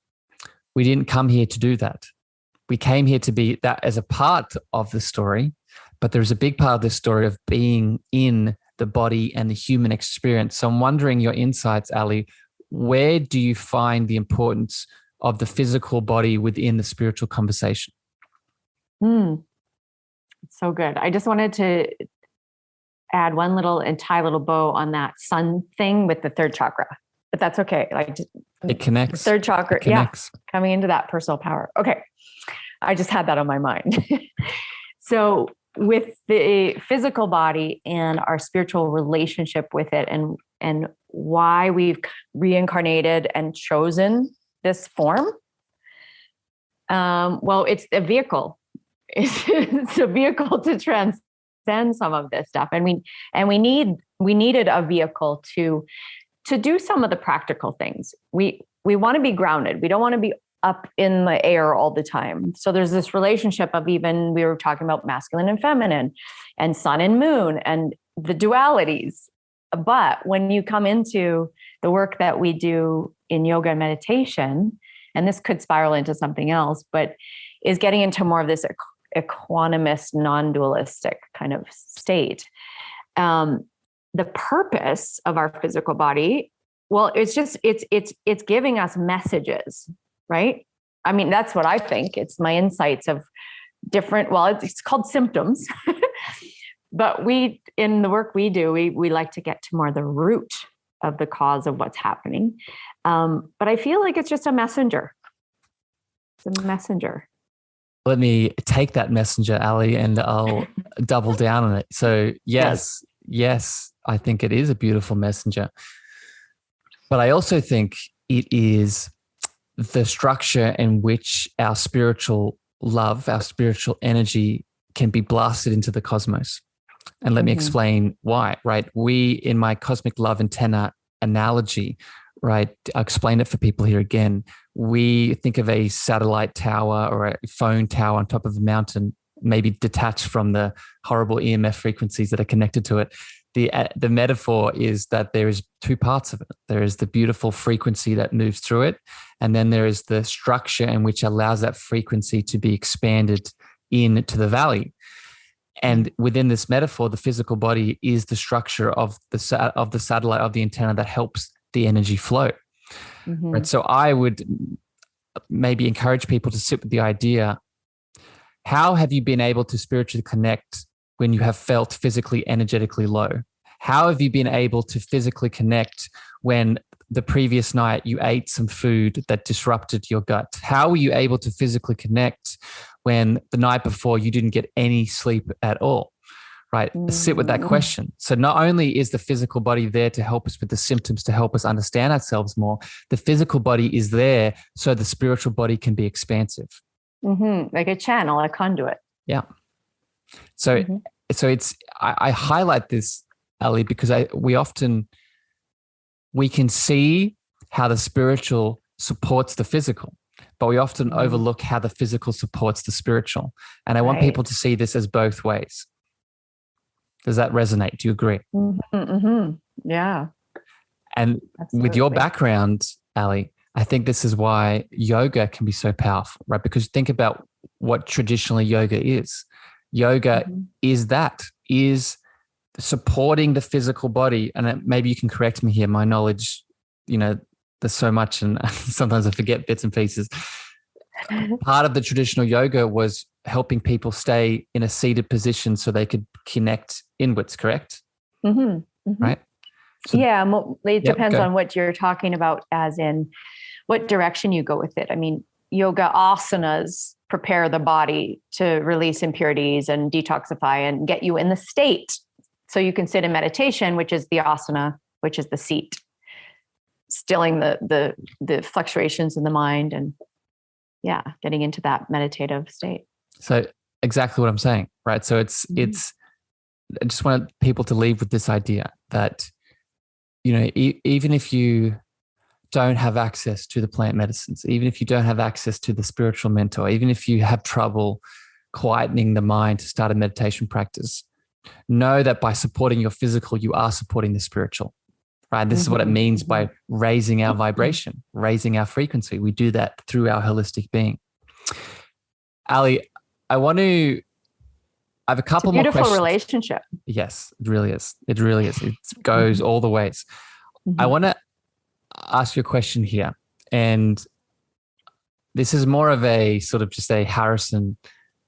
we didn't come here to do that. We came here to be that as a part of the story, but there's a big part of this story of being in the body and the human experience. So I'm wondering your insights, Aly. Where do you find the importance of the physical body within the spiritual conversation? So good. I just wanted to add one little and tie a little bow on that sun thing with the third chakra, but that's okay. Like it connects. Third chakra. Yeah. Coming into that personal power. Okay. I just had that on my mind. So with the physical body and our spiritual relationship with it, and why we've reincarnated and chosen this form. Well, it's a vehicle. It's a vehicle to transcend some of this stuff. And we needed a vehicle to do some of the practical things. We want to be grounded. We don't want to be up in the air all the time. So there's this relationship of, even we were talking about masculine and feminine and sun and moon and the dualities. But when you come into the work that we do in yoga and meditation, and this could spiral into something else, but is getting into more of this equanimous, non-dualistic kind of state. The purpose of our physical body, well, it's giving us messages, right? I mean, that's what I think. It's my insights of different, well, it's called symptoms, but in the work we do, we like to get to more the root of the cause of what's happening. But I feel like it's just a messenger. It's a messenger. Let me take that messenger, Aly, and I'll double down on it. So yes, I think it is a beautiful messenger. But I also think it is the structure in which our spiritual love, our spiritual energy can be blasted into the cosmos. And let me explain why, right? We, in my cosmic love antenna analogy, right? I'll explain it for people here again. We think of a satellite tower or a phone tower on top of a mountain, maybe detached from the horrible EMF frequencies that are connected to it. The metaphor is that there is two parts of it. There is the beautiful frequency that moves through it, and then there is the structure in which allows that frequency to be expanded into the valley. And within this metaphor, the physical body is the structure of the satellite, of the antenna that helps the energy flow. Right? So I would maybe encourage people to sit with the idea: how have you been able to spiritually connect when you have felt physically, energetically low? How have you been able to physically connect when the previous night you ate some food that disrupted your gut? How were you able to physically connect when the night before you didn't get any sleep at all? Right? Sit with that question. So not only is the physical body there to help us with the symptoms, to help us understand ourselves more, the physical body is there so the spiritual body can be expansive. Like a channel, a conduit. Yeah. So it's, I highlight this, Aly, because we can see how the spiritual supports the physical, but we often overlook how the physical supports the spiritual. And I want people to see this as both ways. Does that resonate? Do you agree? Yeah. And with your background, Aly, I think this is why yoga can be so powerful, right? Because think about what traditionally yoga is. Yoga is supporting the physical body. And maybe you can correct me here. My knowledge, there's so much, and sometimes I forget bits and pieces. Part of the traditional yoga was helping people stay in a seated position so they could connect inwards, correct? Right? So, it depends on what you're talking about, as in what direction you go with it. I mean, yoga asanas prepare the body to release impurities and detoxify and get you in the state so you can sit in meditation, which is the asana, which is the seat, stilling the fluctuations in the mind and getting into that meditative state. So exactly what I'm saying, right? So it's I just want people to leave with this idea that, even if you don't have access to the plant medicines, even if you don't have access to the spiritual mentor, even if you have trouble quietening the mind to start a meditation practice, know that by supporting your physical, you are supporting the spiritual. right? This is what it means by raising our vibration, raising our frequency. We do that through our holistic being. Aly, I have a couple more questions. Beautiful relationship. Yes, it really is. It really is. It goes all the ways. I want to ask you a question here. And this is more of a sort of just a Harrison.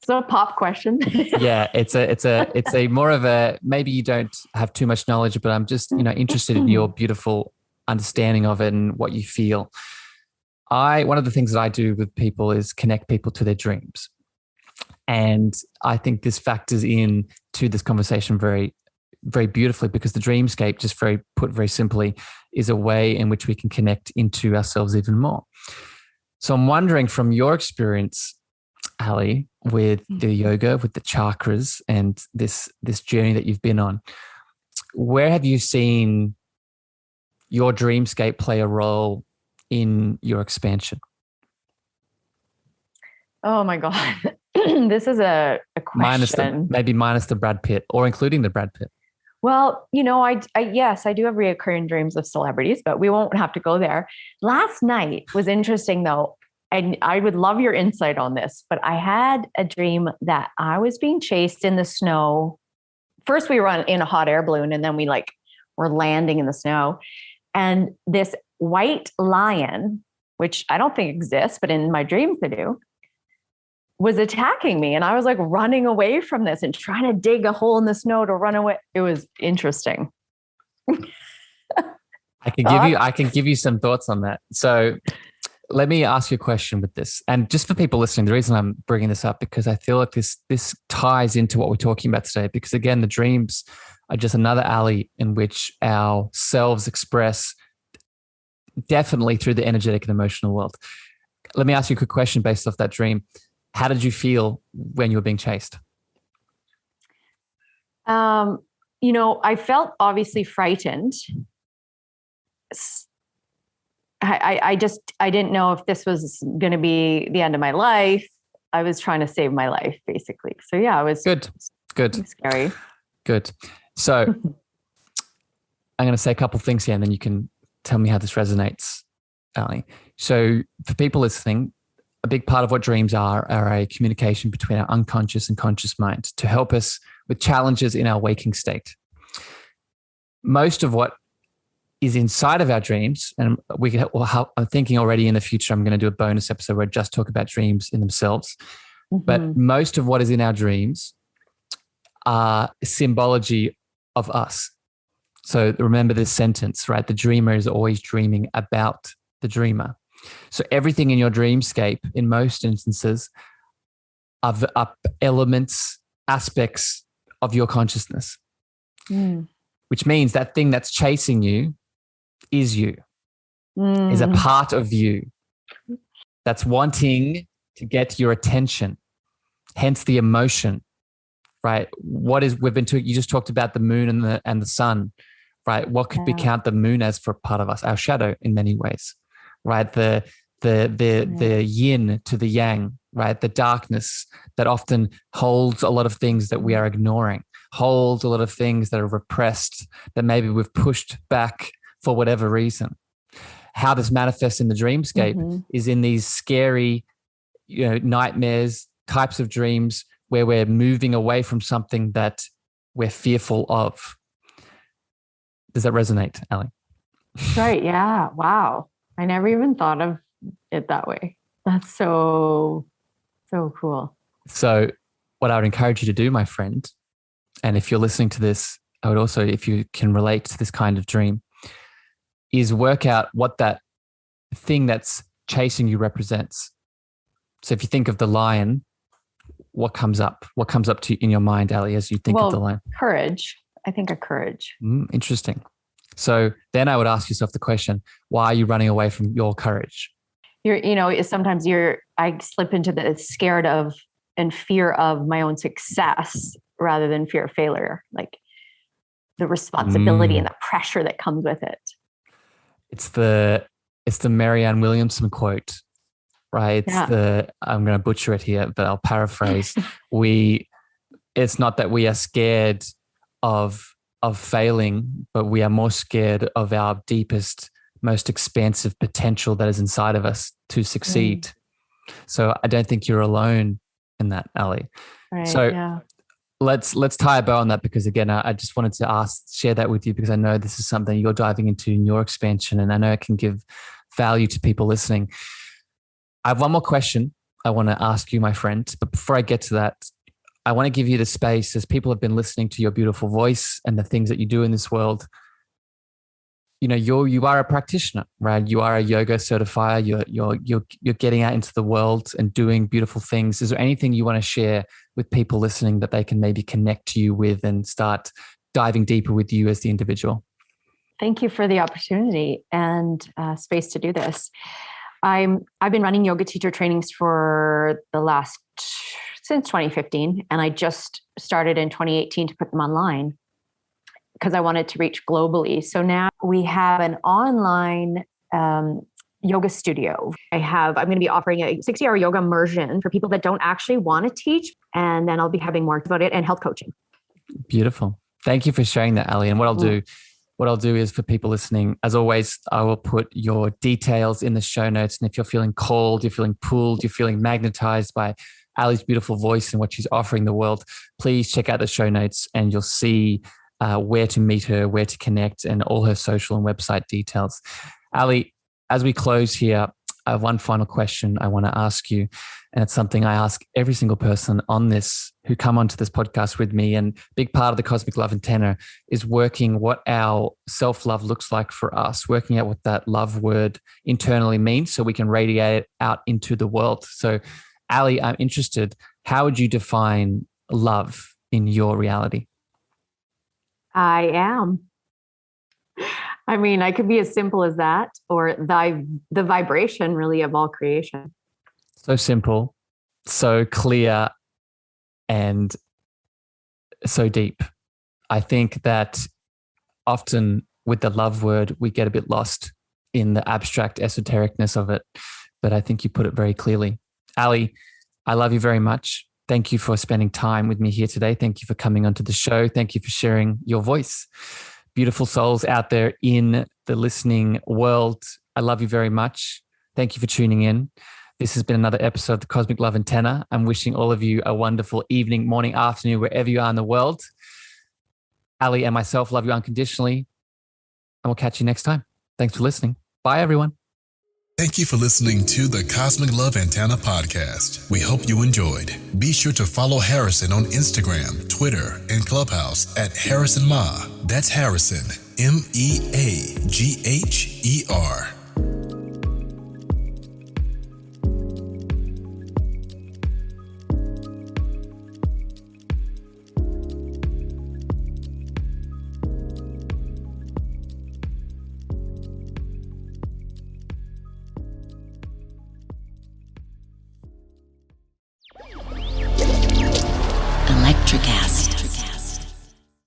It's a pop question. Yeah, it's a more of a, maybe you don't have too much knowledge, but I'm just, interested in your beautiful understanding of it and what you feel. One of the things that I do with people is connect people to their dreams. And I think this factors in to this conversation very, very beautifully, because the dreamscape, just put very simply, is a way in which we can connect into ourselves even more. So I'm wondering, from your experience, Aly, with the yoga, with the chakras, and this journey that you've been on, where have you seen your dreamscape play a role in your expansion? Oh my God. This is a question. Minus the Brad Pitt, or including the Brad Pitt. Well, yes, I do have reoccurring dreams of celebrities, but we won't have to go there. Last night was interesting though. I would love your insight on this, but I had a dream that I was being chased in the snow. First we were in a hot air balloon, and then we were landing in the snow. And this white lion, which I don't think exists, but in my dreams they do, was attacking me. And I was running away from this and trying to dig a hole in the snow to run away. It was interesting. I can give you some thoughts on that. So let me ask you a question with this. And just for people listening, the reason I'm bringing this up, because I feel like this ties into what we're talking about today. Because again, the dreams are just another alley in which our selves express definitely through the energetic and emotional world. Let me ask you a quick question based off that dream. How did you feel when you were being chased? I felt obviously frightened. I didn't know if this was going to be the end of my life. I was trying to save my life, basically. So yeah, it was good. Scary. Good. So I'm going to say a couple of things here, and then you can tell me how this resonates, Aly. So for people listening, a big part of what dreams are a communication between our unconscious and conscious mind to help us with challenges in our waking state. Most of what is inside of our dreams, and I'm thinking already in the future, I'm going to do a bonus episode where I just talk about dreams in themselves. But most of what is in our dreams are symbology of us. So remember this sentence, right? The dreamer is always dreaming about the dreamer. So everything in your dreamscape, in most instances, are elements, aspects of your consciousness, which means that thing that's chasing you is you, is a part of you that's wanting to get your attention, hence the emotion, right? You just talked about the moon and the sun, right? What could we count the moon as for a part of us? Our shadow in many ways. Right, the yin to the yang, right? The darkness that often holds a lot of things that we are ignoring, holds a lot of things that are repressed, that maybe we've pushed back for whatever reason. How this manifests in the dreamscape is in these scary, nightmares, types of dreams where we're moving away from something that we're fearful of. Does that resonate, Aly? Right. Yeah. Wow. I never even thought of it that way. That's so cool. So what I would encourage you to do, my friend, and if you're listening to this, I would also, if you can relate to this kind of dream, is work out what that thing that's chasing you represents. So if you think of the lion, what comes up? What comes up to you in your mind, Aly, as you think of the lion? Courage. I think of courage. Interesting. So then I would ask yourself the question, why are you running away from your courage? Sometimes I slip into the scared of and fear of my own success rather than fear of failure, like the responsibility and the pressure that comes with it. It's the Marianne Williamson quote, right? I'm going to butcher it here, but I'll paraphrase. It's not that we are scared of of failing, but we are more scared of our deepest, most expansive potential that is inside of us to succeed. So I don't think you're alone in that, Aly. Right. So yeah. let's tie a bow on that, because again, I just wanted to share that with you, because I know this is something you're diving into in your expansion, and I know it can give value to people listening. I have one more question I want to ask you, my friend. But before I get to that, I want to give you the space, as people have been listening to your beautiful voice and the things that you do in this world. You know, you are a practitioner, right? You are a yoga certifier. You're getting out into the world and doing beautiful things. Is there anything you want to share with people listening that they can maybe connect to you with and start diving deeper with you as the individual? Thank you for the opportunity and space to do this. I've been running yoga teacher trainings for since 2015, and I just started in 2018 to put them online because I wanted to reach globally. So now we have an online yoga studio. I'm going to be offering a 60-hour yoga immersion for people that don't actually want to teach, and then I'll be having more about it, and health coaching. Beautiful. Thank you for sharing that, Aly. And what I'll do is, for people listening, as always, I will put your details in the show notes. And if you're feeling called, you're feeling pulled, you're feeling magnetized by Aly's beautiful voice and what she's offering the world, please check out the show notes and you'll see where to meet her, where to connect, and all her social and website details. Aly, as we close here, I have one final question I want to ask you. And it's something I ask every single person on this who come onto this podcast with me. And a big part of the Cosmic Love Antenna is working what our self-love looks like for us, working out what that love word internally means so we can radiate it out into the world. So, Aly, I'm interested, how would you define love in your reality? I am. I mean, I could be as simple as that, or the vibration really of all creation. So simple, so clear, and so deep. I think that often with the love word, we get a bit lost in the abstract esotericness of it. But I think you put it very clearly. Aly, I love you very much. Thank you for spending time with me here today. Thank you for coming onto the show. Thank you for sharing your voice. Beautiful souls out there in the listening world, I love you very much. Thank you for tuning in. This has been another episode of the Cosmic Love Antenna. I'm wishing all of you a wonderful evening, morning, afternoon, wherever you are in the world. Aly and myself love you unconditionally, and we'll catch you next time. Thanks for listening. Bye, everyone. Thank you for listening to the Cosmic Love Antenna podcast. We hope you enjoyed. Be sure to follow Harrison on Instagram, Twitter, and Clubhouse at Harrison Ma. That's Harrison, MEAGHER. Electric acid.